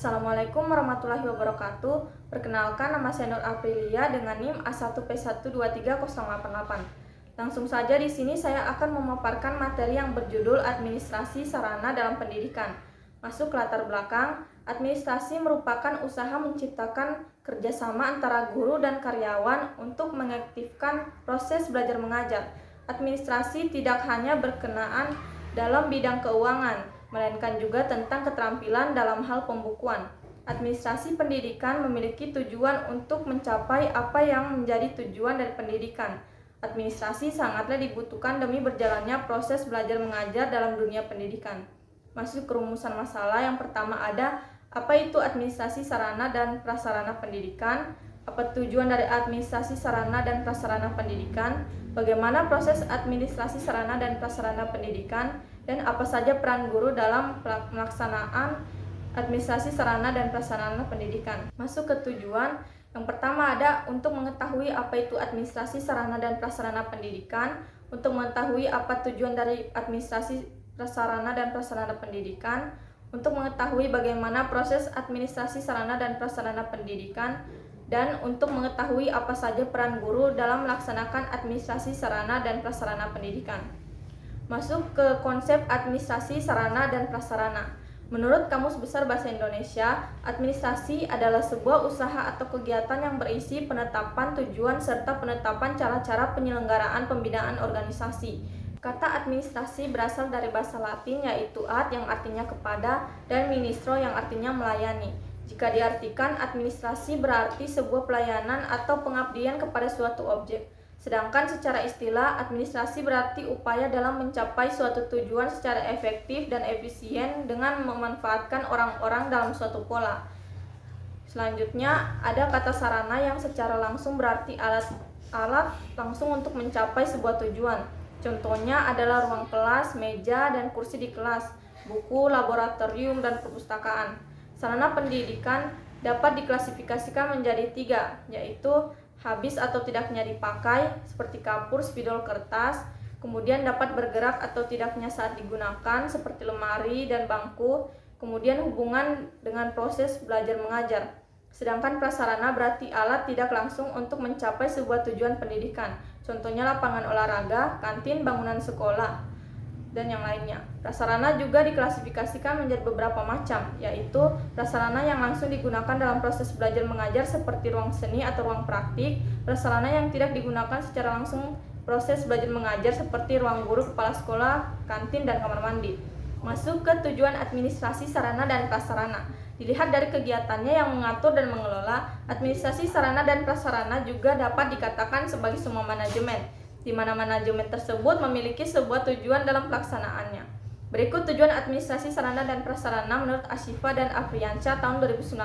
Assalamualaikum warahmatullahi wabarakatuh. Perkenalkan, nama saya Nur Aprilia dengan NIM A1P1230088. Langsung saja di sini saya akan memaparkan materi yang berjudul Administrasi Sarana dalam Pendidikan. Masuk ke latar belakang, administrasi merupakan usaha menciptakan kerjasama antara guru dan karyawan untuk mengaktifkan proses belajar mengajar. Administrasi tidak hanya berkenaan dalam bidang keuangan, melainkan juga tentang keterampilan dalam hal pembukuan. Administrasi pendidikan memiliki tujuan untuk mencapai apa yang menjadi tujuan dari pendidikan. Administrasi sangatlah dibutuhkan demi berjalannya proses belajar mengajar dalam dunia pendidikan. Masuk ke rumusan masalah, yang pertama ada apa itu administrasi sarana dan prasarana pendidikan, apa tujuan dari administrasi sarana dan prasarana pendidikan, bagaimana proses administrasi sarana dan prasarana pendidikan, dan apa saja peran guru dalam pelaksanaan administrasi sarana dan prasarana pendidikan. Masuk ke tujuan, yang pertama ada untuk mengetahui apa itu administrasi sarana dan prasarana pendidikan, untuk mengetahui apa tujuan dari administrasi sarana dan prasarana pendidikan, untuk mengetahui bagaimana proses administrasi sarana dan prasarana pendidikan, dan untuk mengetahui apa saja peran guru dalam melaksanakan administrasi sarana dan prasarana pendidikan. Masuk ke konsep administrasi sarana dan prasarana. Menurut Kamus Besar Bahasa Indonesia, administrasi adalah sebuah usaha atau kegiatan yang berisi penetapan tujuan serta penetapan cara-cara penyelenggaraan pembinaan organisasi. Kata administrasi berasal dari bahasa Latin yaitu ad yang artinya kepada dan ministro yang artinya melayani. Jika diartikan, administrasi berarti sebuah pelayanan atau pengabdian kepada suatu objek. Sedangkan secara istilah, administrasi berarti upaya dalam mencapai suatu tujuan secara efektif dan efisien dengan memanfaatkan orang-orang dalam suatu pola. Selanjutnya, ada kata sarana yang secara langsung berarti alat langsung untuk mencapai sebuah tujuan. Contohnya adalah ruang kelas, meja, dan kursi di kelas, buku, laboratorium, dan perpustakaan. Sarana pendidikan dapat diklasifikasikan menjadi 3, yaitu habis atau tidaknya dipakai, seperti kapur, spidol, kertas, kemudian dapat bergerak atau tidaknya saat digunakan, seperti lemari dan bangku, kemudian hubungan dengan proses belajar mengajar. Sedangkan prasarana berarti alat tidak langsung untuk mencapai sebuah tujuan pendidikan, contohnya lapangan olahraga, kantin, bangunan sekolah, dan yang lainnya. Prasarana juga diklasifikasikan menjadi beberapa macam, yaitu prasarana yang langsung digunakan dalam proses belajar mengajar seperti ruang seni atau ruang praktik, prasarana yang tidak digunakan secara langsung proses belajar mengajar seperti ruang guru, kepala sekolah, kantin, dan kamar mandi. Masuk ke tujuan administrasi sarana dan prasarana. Dilihat dari kegiatannya yang mengatur dan mengelola, administrasi sarana dan prasarana juga dapat dikatakan sebagai semua manajemen, di mana manajemen tersebut memiliki sebuah tujuan dalam pelaksanaannya. Berikut tujuan administrasi sarana dan prasarana menurut Ashifa dan Afriansyah tahun 2019,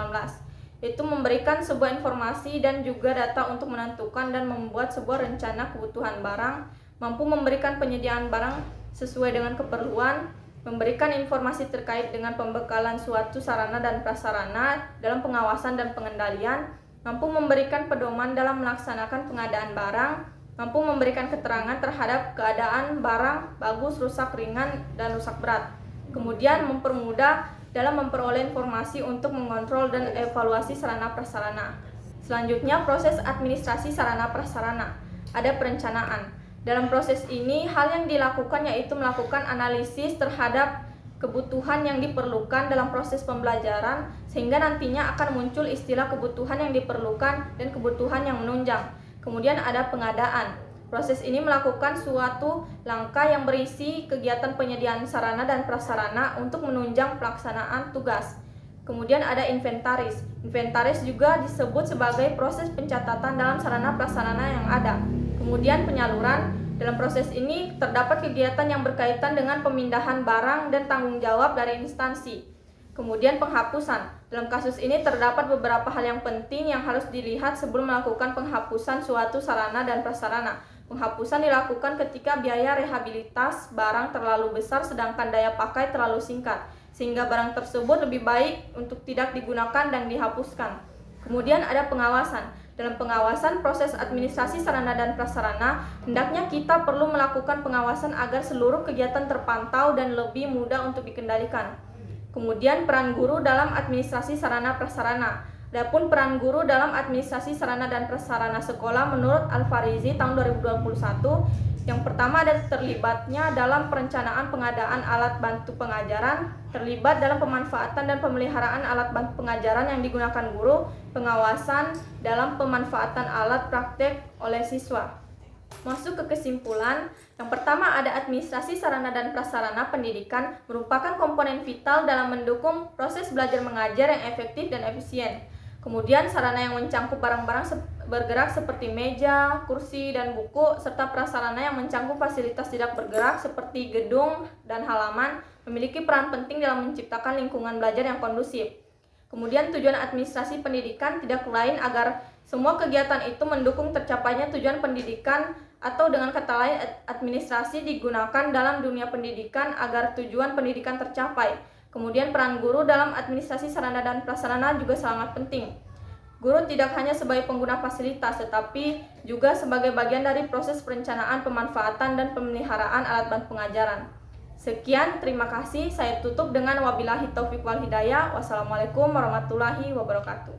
yaitu memberikan sebuah informasi dan juga data untuk menentukan dan membuat sebuah rencana kebutuhan barang, mampu memberikan penyediaan barang sesuai dengan keperluan, memberikan informasi terkait dengan pembekalan suatu sarana dan prasarana dalam pengawasan dan pengendalian, mampu memberikan pedoman dalam melaksanakan pengadaan barang, mampu memberikan keterangan terhadap keadaan barang bagus, rusak ringan, dan rusak berat. Kemudian mempermudah dalam memperoleh informasi untuk mengontrol dan evaluasi sarana prasarana. Selanjutnya, proses administrasi sarana prasarana. Ada perencanaan. Dalam proses ini, hal yang dilakukan yaitu melakukan analisis terhadap kebutuhan yang diperlukan dalam proses pembelajaran, sehingga nantinya akan muncul istilah kebutuhan yang diperlukan dan kebutuhan yang menunjang. Kemudian ada pengadaan. Proses ini melakukan suatu langkah yang berisi kegiatan penyediaan sarana dan prasarana untuk menunjang pelaksanaan tugas. Kemudian ada inventaris. Inventaris juga disebut sebagai proses pencatatan dalam sarana prasarana yang ada. Kemudian penyaluran. Dalam proses ini terdapat kegiatan yang berkaitan dengan pemindahan barang dan tanggung jawab dari instansi. Kemudian penghapusan. Dalam kasus ini terdapat beberapa hal yang penting yang harus dilihat sebelum melakukan penghapusan suatu sarana dan prasarana. Penghapusan dilakukan ketika biaya rehabilitas barang terlalu besar sedangkan daya pakai terlalu singkat, sehingga barang tersebut lebih baik untuk tidak digunakan dan dihapuskan. Kemudian ada pengawasan. Dalam pengawasan proses administrasi sarana dan prasarana, hendaknya kita perlu melakukan pengawasan agar seluruh kegiatan terpantau dan lebih mudah untuk dikendalikan. Kemudian peran guru dalam administrasi sarana prasarana. Adapun peran guru dalam administrasi sarana dan prasarana sekolah menurut Al-Farizi tahun 2021, yang pertama ada terlibatnya dalam perencanaan pengadaan alat bantu pengajaran, terlibat dalam pemanfaatan dan pemeliharaan alat bantu pengajaran yang digunakan guru, pengawasan dalam pemanfaatan alat praktek oleh siswa. Masuk ke kesimpulan, yang pertama ada administrasi sarana dan prasarana pendidikan merupakan komponen vital dalam mendukung proses belajar mengajar yang efektif dan efisien. Kemudian sarana yang mencangkup barang-barang bergerak seperti meja, kursi, dan buku, serta prasarana yang mencangkup fasilitas tidak bergerak seperti gedung dan halaman memiliki peran penting dalam menciptakan lingkungan belajar yang kondusif. Kemudian tujuan administrasi pendidikan tidak lain agar semua kegiatan itu mendukung tercapainya tujuan pendidikan, atau dengan kata lain administrasi digunakan dalam dunia pendidikan agar tujuan pendidikan tercapai. Kemudian peran guru dalam administrasi sarana dan prasarana juga sangat penting. Guru tidak hanya sebagai pengguna fasilitas, tetapi juga sebagai bagian dari proses perencanaan, pemanfaatan, dan pemeliharaan alat bantu pengajaran. Sekian, terima kasih. Saya tutup dengan wabillahi taufiq wal hidayah. Wassalamualaikum warahmatullahi wabarakatuh.